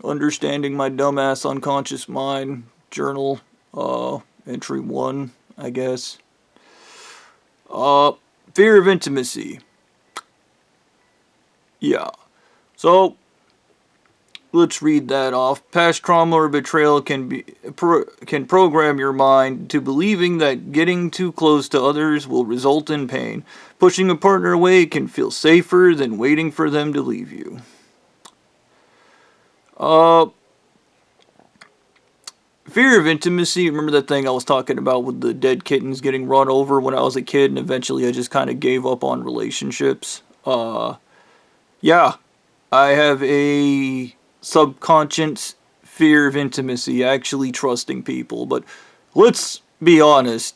Understanding My Dumbass Unconscious Mind journal, entry 1, I guess. Uh, Fear of intimacy. Yeah. So, let's read that off. Past trauma or betrayal can program your mind to believing that getting too close to others will result in pain. Pushing a partner away can feel safer than waiting for them to leave you. Fear of intimacy. Remember that thing I was talking about with the dead kittens getting run over when I was a kid, and eventually I just kind of gave up on relationships. Yeah, I have a subconscious fear of intimacy, actually trusting people. But let's be honest,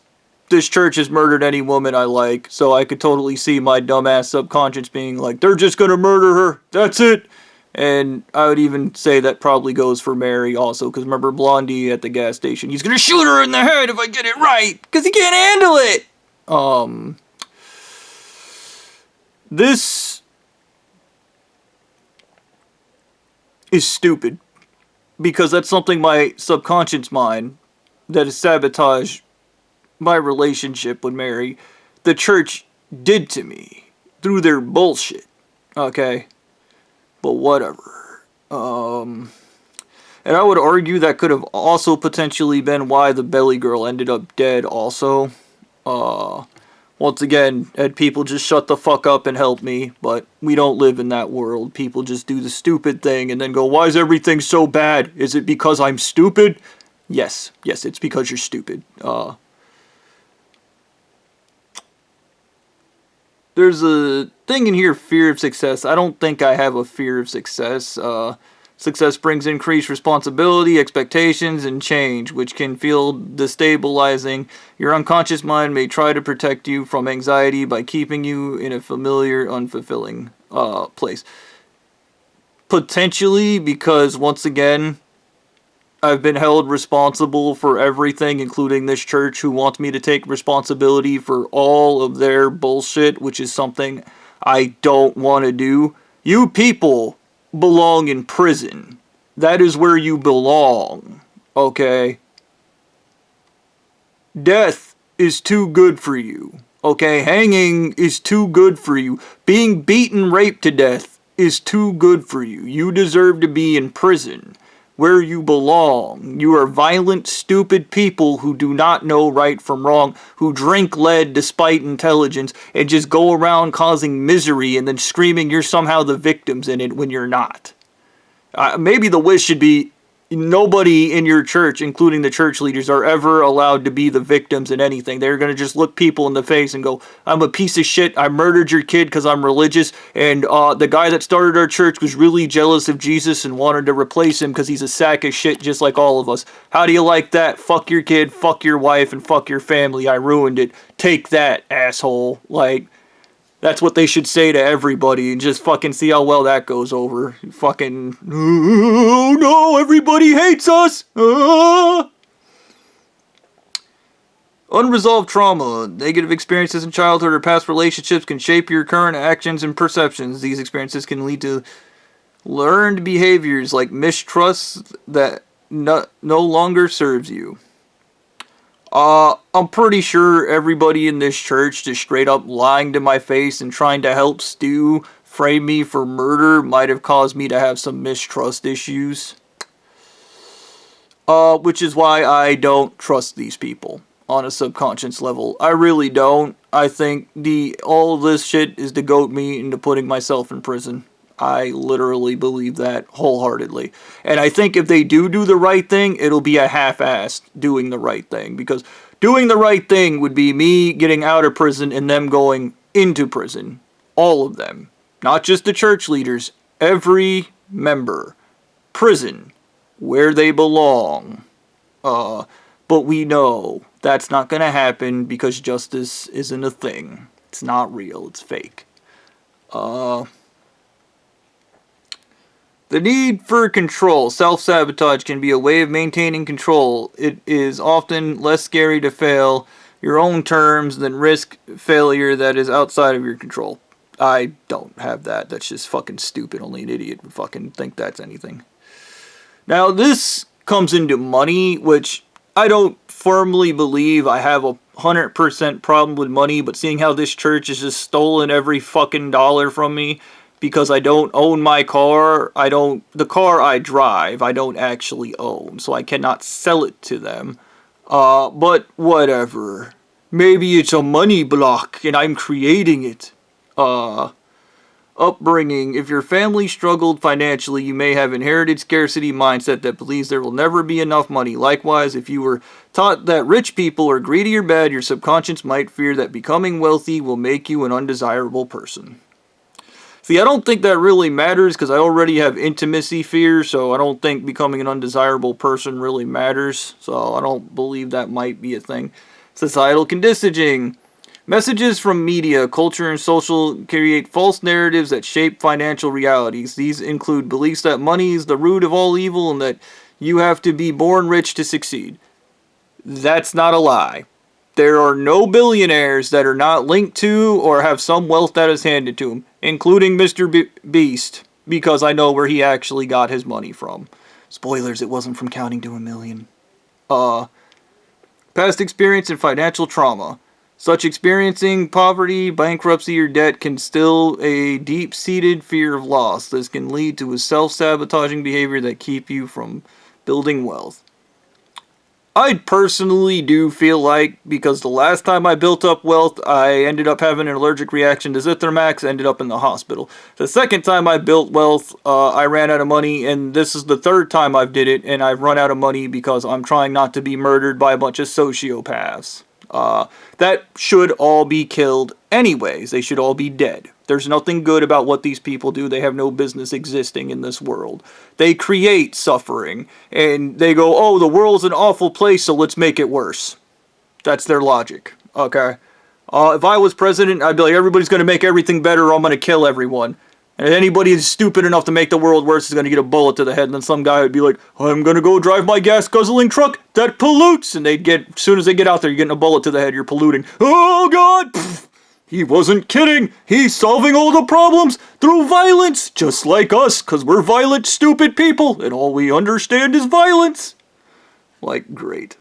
this church has murdered any woman I like, so I could totally see my dumbass subconscious being like, they're just gonna murder her, that's it. And I would even say that probably goes for Mary also, because remember Blondie at the gas station, he's gonna shoot her in the head if I get it right, because he can't handle it. This is stupid, because that's something my subconscious mind that has sabotaged my relationship with Mary, the church did to me through their bullshit. Okay? But whatever. And I would argue that could have also potentially been why the belly girl ended up dead also. Once again, had people just shut the fuck up and help me, but we don't live in that world. People just do the stupid thing and then go, why is everything so bad? Is it because I'm stupid? Yes, it's because you're stupid. There's a thing in here, fear of success. I don't think I have a fear of success. Success brings increased responsibility, expectations, and change, which can feel destabilizing. Your unconscious mind may try to protect you from anxiety by keeping you in a familiar, unfulfilling place. Potentially, because once again, I've been held responsible for everything, including this church, who wants me to take responsibility for all of their bullshit, which is something I don't want to do. You people belong in prison. That is where you belong. Okay? Death is too good for you. Okay? Hanging is too good for you. Being beaten, raped to death is too good for you. You deserve to be in prison, where you belong. You are violent, stupid people who do not know right from wrong, who drink lead despite intelligence, and just go around causing misery and then screaming you're somehow the victims in it when you're not. Maybe the wish should be nobody in your church, including the church leaders, are ever allowed to be the victims in anything. They're going to just look people in the face and go, I'm a piece of shit, I murdered your kid because I'm religious, and the guy that started our church was really jealous of Jesus and wanted to replace him because he's a sack of shit just like all of us. How do you like that? Fuck your kid, fuck your wife, and fuck your family. I ruined it. Take that, asshole. Like, that's what they should say to everybody, and just fucking see how well that goes over. Fucking, oh no, everybody hates us! Unresolved trauma. Negative experiences in childhood or past relationships can shape your current actions and perceptions. These experiences can lead to learned behaviors like mistrust that no longer serves you. I'm pretty sure everybody in this church just straight up lying to my face and trying to help Stu frame me for murder might have caused me to have some mistrust issues. Which is why I don't trust these people on a subconscious level. I really don't. I think all this shit is to goat me into putting myself in prison. I literally believe that wholeheartedly. And I think if they do the right thing, it'll be a half-assed doing the right thing. Because doing the right thing would be me getting out of prison and them going into prison. All of them. Not just the church leaders. Every member. Prison. Where they belong. But we know that's not going to happen because justice isn't a thing. It's not real. It's fake. The need for control. Self-sabotage can be a way of maintaining control. It is often less scary to fail your own terms than risk failure that is outside of your control. I don't have that. That's just fucking stupid. Only an idiot would fucking think that's anything. Now, this comes into money, which I don't firmly believe I have a 100% problem with money, but seeing how this church has just stolen every fucking dollar from me because I don't own my car, the car I drive, I don't actually own, so I cannot sell it to them. But whatever. Maybe it's a money block and I'm creating it. Upbringing. If your family struggled financially, you may have inherited scarcity mindset that believes there will never be enough money. Likewise, if you were taught that rich people are greedy or bad, your subconscious might fear that becoming wealthy will make you an undesirable person. See, I don't think that really matters because I already have intimacy fear, so I don't think becoming an undesirable person really matters. So I don't believe that might be a thing. Societal conditioning. Messages from media, culture, and social create false narratives that shape financial realities. These include beliefs that money is the root of all evil and that you have to be born rich to succeed. That's not a lie. There are no billionaires that are not linked to or have some wealth that is handed to them, including Mr. Beast, because I know where he actually got his money from. Spoilers, it wasn't from counting to 1,000,000. Past experience and financial trauma. Such experiencing poverty, bankruptcy, or debt can still a deep-seated fear of loss. This can lead to a self-sabotaging behavior that keep you from building wealth. I personally do feel like, because the last time I built up wealth, I ended up having an allergic reaction to Zithromax, ended up in the hospital. The second time I built wealth, I ran out of money, and this is the third time I've did it, and I've run out of money because I'm trying not to be murdered by a bunch of sociopaths. That should all be killed anyways. They should all be dead. There's nothing good about what these people do. They have no business existing in this world. They create suffering, and they go, oh, the world's an awful place, so let's make it worse. That's their logic, okay? If I was president, I'd be like, everybody's going to make everything better, or I'm going to kill everyone. And if anybody is stupid enough to make the world worse is going to get a bullet to the head, and then some guy would be like, I'm going to go drive my gas-guzzling truck that pollutes! And they'd get, as soon as they get out there, you're getting a bullet to the head, you're polluting. Oh, God! Pfft. He wasn't kidding! He's solving all the problems through violence! Just like us, because we're violent, stupid people, and all we understand is violence! Like, great.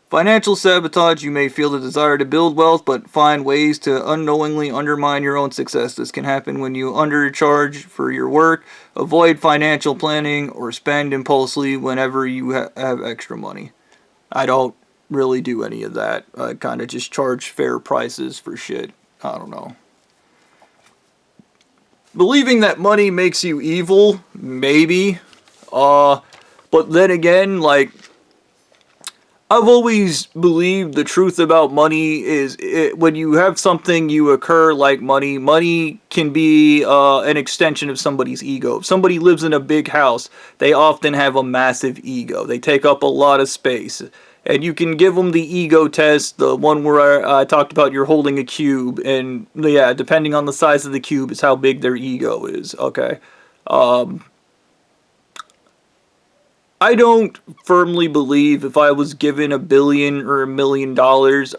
Financial sabotage. You may feel the desire to build wealth, but find ways to unknowingly undermine your own success. This can happen when you undercharge for your work, avoid financial planning, or spend impulsively whenever you have extra money. I don't really do any of that. I kind of just charge fair prices for shit. I don't know. Believing that money makes you evil, maybe. But then again, like, I've always believed the truth about money is when you have something you occur like money, money can be an extension of somebody's ego. If somebody lives in a big house, they often have a massive ego. They take up a lot of space. And you can give them the ego test, the one where I talked about you're holding a cube. And yeah, depending on the size of the cube is how big their ego is. Okay. I don't firmly believe if I was given $1 billion or $1 million,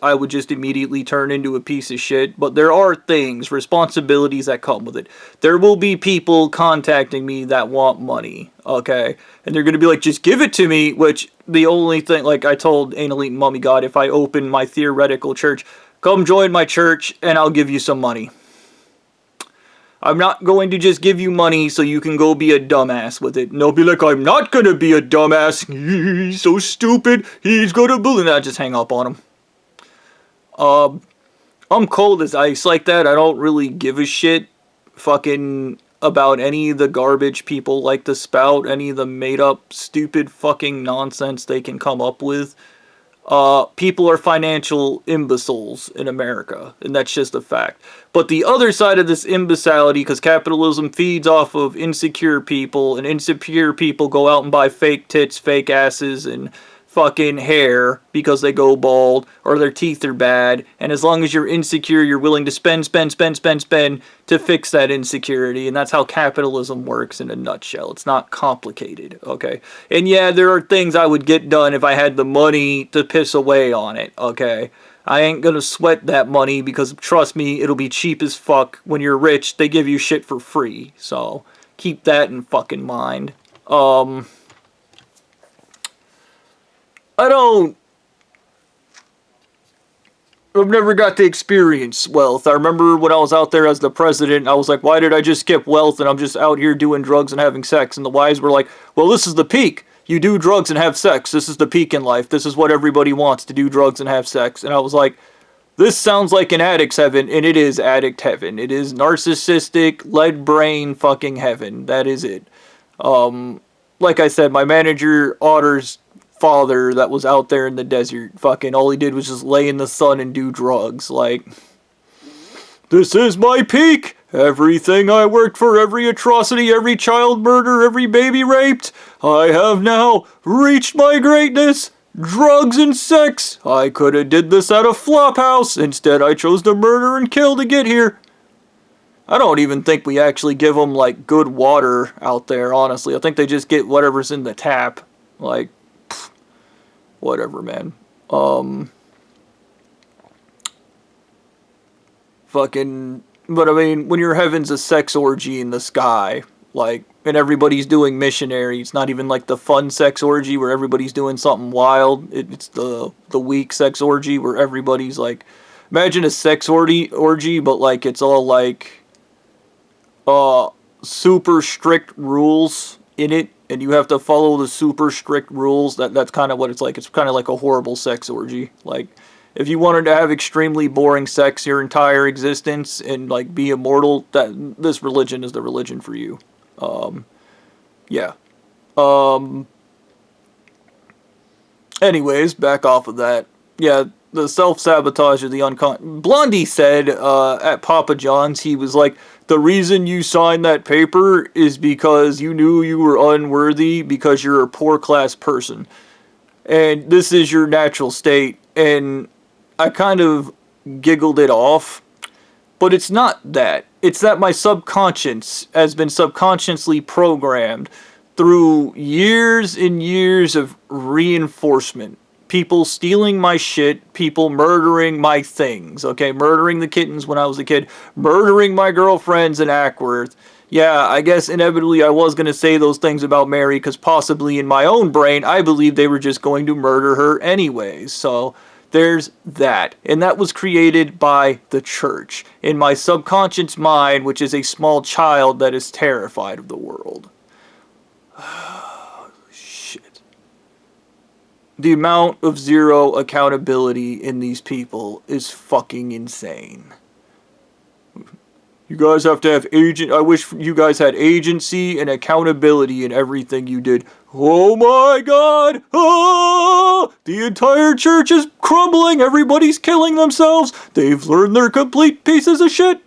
I would just immediately turn into a piece of shit. But there are things, responsibilities that come with it. There will be people contacting me that want money, okay? And they're going to be like, just give it to me, which the only thing, like I told Anal Eating Mummy God, if I open my theoretical church, come join my church and I'll give you some money. I'm not going to just give you money so you can go be a dumbass with it. And they'll be like, I'm not going to be a dumbass. He's so stupid. He's going to bully. And I just hang up on him. I'm cold as ice like that. I don't really give a shit fucking about any of the garbage people like to spout. Any of the made up stupid fucking nonsense they can come up with. People are financial imbeciles in America, and that's just a fact. But the other side of this imbecility, because capitalism feeds off of insecure people, and insecure people go out and buy fake tits, fake asses, and fucking hair because they go bald, or their teeth are bad, and as long as you're insecure, you're willing to spend to fix that insecurity, and that's how capitalism works in a nutshell. It's not complicated, okay? And yeah, there are things I would get done if I had the money to piss away on it, okay? I ain't gonna sweat that money because, trust me, it'll be cheap as fuck. When you're rich, they give you shit for free, so keep that in fucking mind. Um, I don't. I've never got to experience wealth. I remember when I was out there as the president, I was like, why did I just skip wealth and I'm just out here doing drugs and having sex? And the wise were like, well, this is the peak. You do drugs and have sex. This is the peak in life. This is what everybody wants, to do drugs and have sex. And I was like, this sounds like an addict's heaven, and it is addict heaven. It is narcissistic, lead brain fucking heaven. That is it. Like I said, my manager, Otter's father, that was out there in the desert, fucking all he did was just lay in the sun and do drugs. Like, this is my peak. Everything I worked for, every atrocity, every child murder, every baby raped, I have now reached my greatness. Drugs and sex. I could have did this at a flop house. Instead, I chose to murder and kill to get here. I don't even think we actually give them, like, good water out there, honestly. I think they just get whatever's in the tap. Like, pfft, whatever, man. Fucking, but I mean, when your heaven's a sex orgy in the sky, like, and everybody's doing missionary, it's not even like the fun sex orgy where everybody's doing something wild. It's the weak sex orgy where everybody's like, imagine a sex orgy, but like it's all like super strict rules in it, and you have to follow the super strict rules. That's kind of what it's like. It's kind of like a horrible sex orgy. Like, if you wanted to have extremely boring sex your entire existence and like be immortal, this religion is the religion for you. Yeah. Anyways, back off of that. Yeah, the self-sabotage of the Blondie said, at Papa John's, he was like, the reason you signed that paper is because you knew you were unworthy because you're a poor class person. And this is your natural state. And I kind of giggled it off. But it's not that. It's that my subconscious has been subconsciously programmed through years and years of reinforcement. People stealing my shit, people murdering my things, okay? Murdering the kittens when I was a kid, murdering my girlfriends in Ackworth. Yeah, I guess inevitably I was going to say those things about Mary because possibly in my own brain I believed they were just going to murder her anyways, so there's that. And that was created by the church. In my subconscious mind, which is a small child that is terrified of the world. Shit. The amount of zero accountability in these people is fucking insane. You guys have to have I wish you guys had agency and accountability in everything you did. Oh my god! Oh! The entire church is crumbling. Everybody's killing themselves. They've learned they're complete pieces of shit.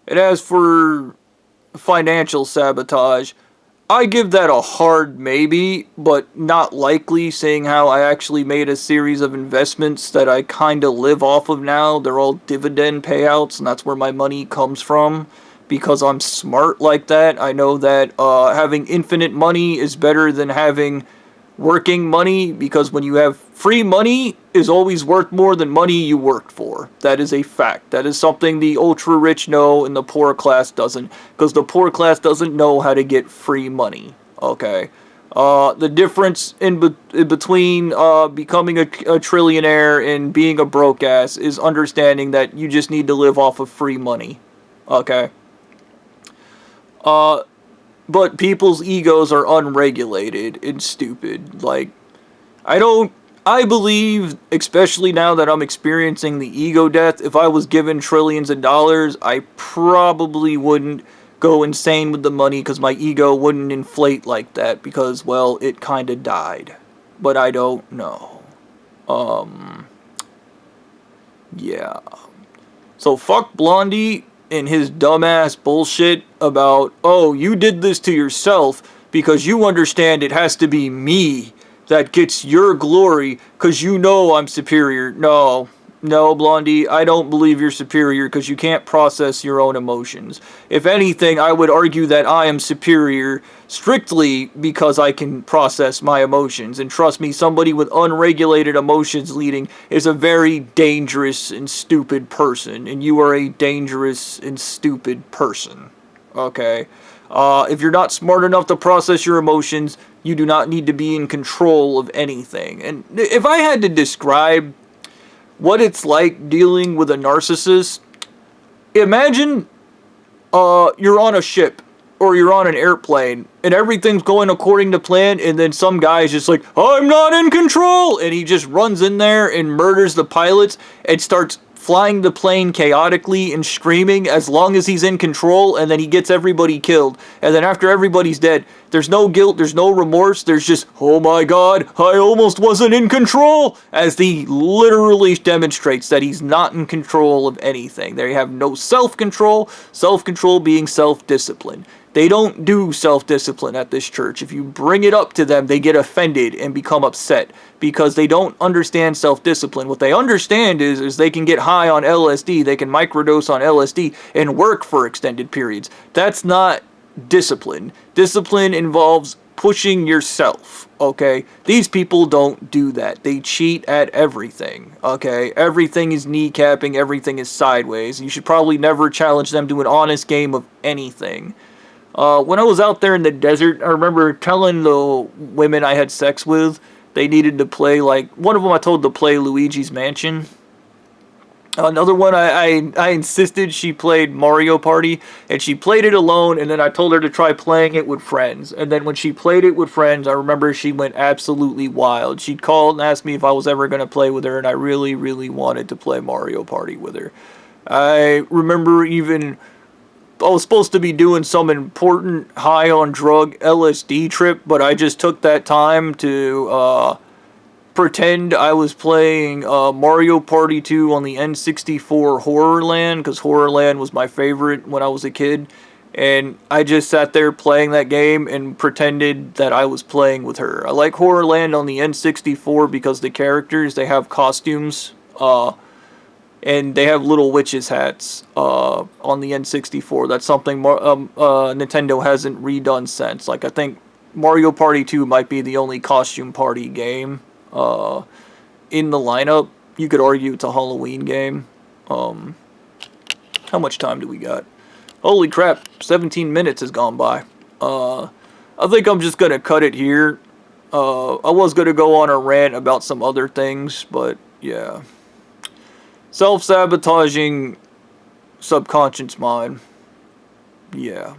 And as for financial sabotage, I give that a hard maybe, but not likely, seeing how I actually made a series of investments that I kind of live off of now. They're all dividend payouts, and that's where my money comes from. Because I'm smart like that, I know that having infinite money is better than having working money, because when you have free money is always worth more than money you worked for. That is a fact. That is something the ultra rich know and the poor class doesn't, because the poor class doesn't know how to get free money. Okay. The difference in between becoming a trillionaire and being a broke ass is understanding that you just need to live off of free money. Okay. But people's egos are unregulated and stupid. Like, I believe, especially now that I'm experiencing the ego death, if I was given trillions of dollars, I probably wouldn't go insane with the money because my ego wouldn't inflate like that because, well, it kind of died. But I don't know. Yeah. So fuck Blondie and his dumbass bullshit about, oh, you did this to yourself because you understand it has to be me that gets your glory because you know I'm superior. No, No, Blondie, I don't believe you're superior because you can't process your own emotions. If anything, I would argue that I am superior strictly because I can process my emotions. And trust me, somebody with unregulated emotions leading is a very dangerous and stupid person. And you are a dangerous and stupid person. Okay? If you're not smart enough to process your emotions, you do not need to be in control of anything. And if I had to describe what it's like dealing with a narcissist, imagine you're on a ship or you're on an airplane and everything's going according to plan, and then some guy's just like, I'm not in control, and he just runs in there and murders the pilots and starts flying the plane chaotically and screaming as long as he's in control, and then he gets everybody killed. And then after everybody's dead, there's no guilt, there's no remorse, there's just, oh my god, I almost wasn't in control, as he literally demonstrates that he's not in control of anything. They have no self-control being self-discipline. They don't do self-discipline at this church. If you bring it up to them, they get offended and become upset because they don't understand self-discipline. What they understand is they can get high on LSD, they can microdose on LSD and work for extended periods. That's not discipline. Discipline involves pushing yourself, okay? These people don't do that. They cheat at everything, okay? Everything is kneecapping, everything is sideways. You should probably never challenge them to an honest game of anything. When I was out there in the desert, I remember telling the women I had sex with they needed to play, like, one of them I told to play Luigi's Mansion. Another one, I insisted she played Mario Party, and she played it alone, and then I told her to try playing it with friends. And then when she played it with friends, I remember she went absolutely wild. She'd call and ask me if I was ever going to play with her, and I really, really wanted to play Mario Party with her. I remember even I was supposed to be doing some important high on drug LSD trip, but I just took that time to pretend I was playing Mario Party 2 on the N64 Horrorland, because Horrorland was my favorite when I was a kid. And I just sat there playing that game and pretended that I was playing with her. I like Horrorland on the N64 because the characters, they have costumes. And they have little witches hats on the N64. That's something Nintendo hasn't redone since. Like, I think Mario Party 2 might be the only costume party game in the lineup. You could argue it's a Halloween game. How much time do we got? Holy crap, 17 minutes has gone by. I think I'm just going to cut it here. I was going to go on a rant about some other things, but yeah. Self-sabotaging subconscious mind. Yeah.